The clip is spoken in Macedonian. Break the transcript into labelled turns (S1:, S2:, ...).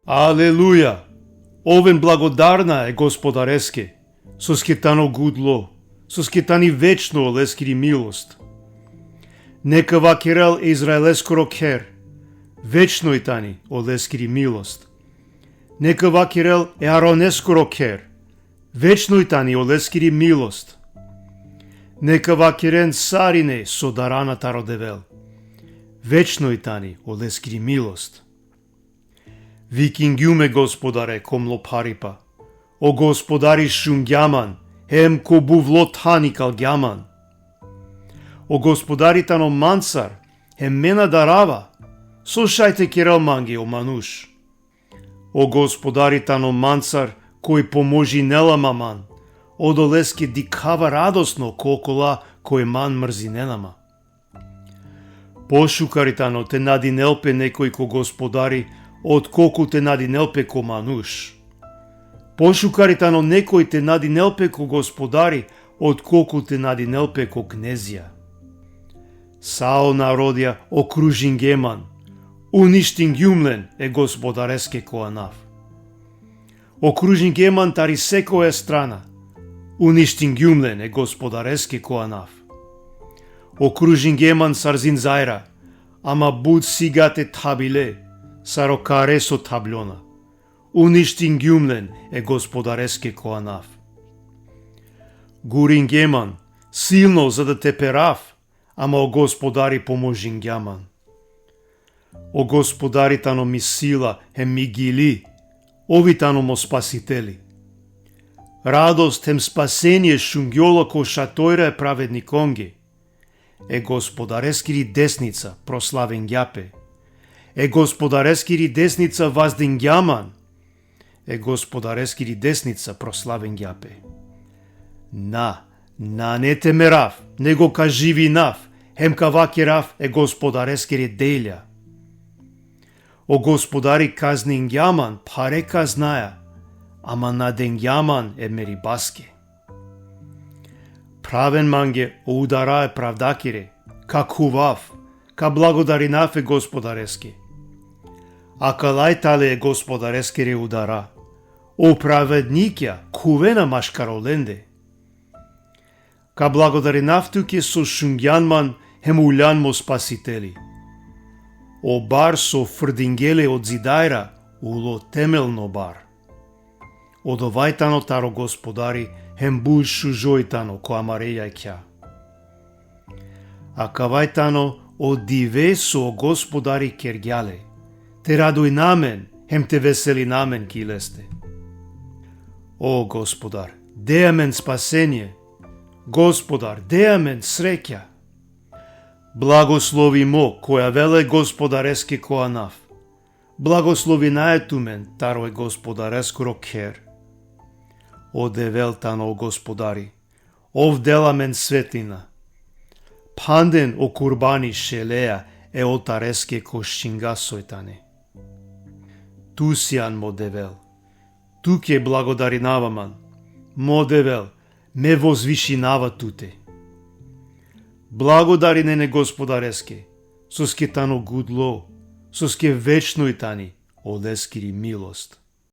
S1: Алелуја! Овен благодарна е Господареске, со скетано гудло, со скетани вечно олескири милост. Нека вакерел е израелескоро кер, вечно и тани олескири милост. Нека вакерел е аронескоро кер, вечно и тани олескири милост. Нека вакерен сарине со дараната родевел, вечно и тани олескири милост. Викингјуме Господаре ком лопарипа, о Господари шунгјаман, хем ко бувлотани калгјаман. О Господари тано мансар, хем мена дарава, со шајте керел манги о мануш. О Господари тано мансар, кој поможи нела маман, одолеске дикава радосно кокола кој ман мрзиненама. Пошукаритано те надинелпе некој ко Господари, од колку те надинелпе ко мануш. Пошукаритано некој те надинелпе ко Господари, од колку те надинелпе ко кнезија. Сао народија окружингеман, уништингјумлен е Господареске коанав. Окружингеман тари секоја страна, уништингјумлен е Господареске коанав. Окружингеман сарзин зајра, ама буд сигате табиле, сарокаре со таблјона. Уништингјумлен е Господареске коанав. Гурингеман, силно за да те перав, ама о Господари поможингјаман. О Господари тано ми сила хем ми гили, ови тано мо спасители. Радост хем спасение шунгјола ко шатојра е праведниконге. Е Господарескири десница прославен ѓапе. Е Господарескири десница ваздингјаман. Е Господарескири десница прославен ѓапе. На не те мерав, него ка живинав, хем ка вакерав е Господарескири делја. О Господари казнингјаман паре казнаја, ама наденгјаман е мерибаске. Правен манге о ударае правдакире, ка кував, ка благодаринав е Господареске. А калајтале е Господарескере удара, о праведникја кувена машкароленде. Ка благодаринав туке со шунгјанман хем уљан мо спасители. О бар со фрдингеле од зидајра, уло темелно бар. Од овајтано таро Господари, хем буј шужојтано ко амареја ќа. А кавајтано од диве со Господари кергјале, те радој намен, хем те весели намен килесте. О Господар, деја мен спасение, Господар, деја мен среќа. Благослови мо, која веле Господареске коанав. Благослови наету мен, таро е Господарескоро кер. О девелтано, о Господари, овдела мен светлина. Панден о курбани шелеја е олтареске кошчинга сојтане. Ту сијан мо девел, туке благодаринаваман, мо девел, ме возвишинава туте. Благодаринене Господареске, со скетано гудло, со ске вечно и тани, олескири милост.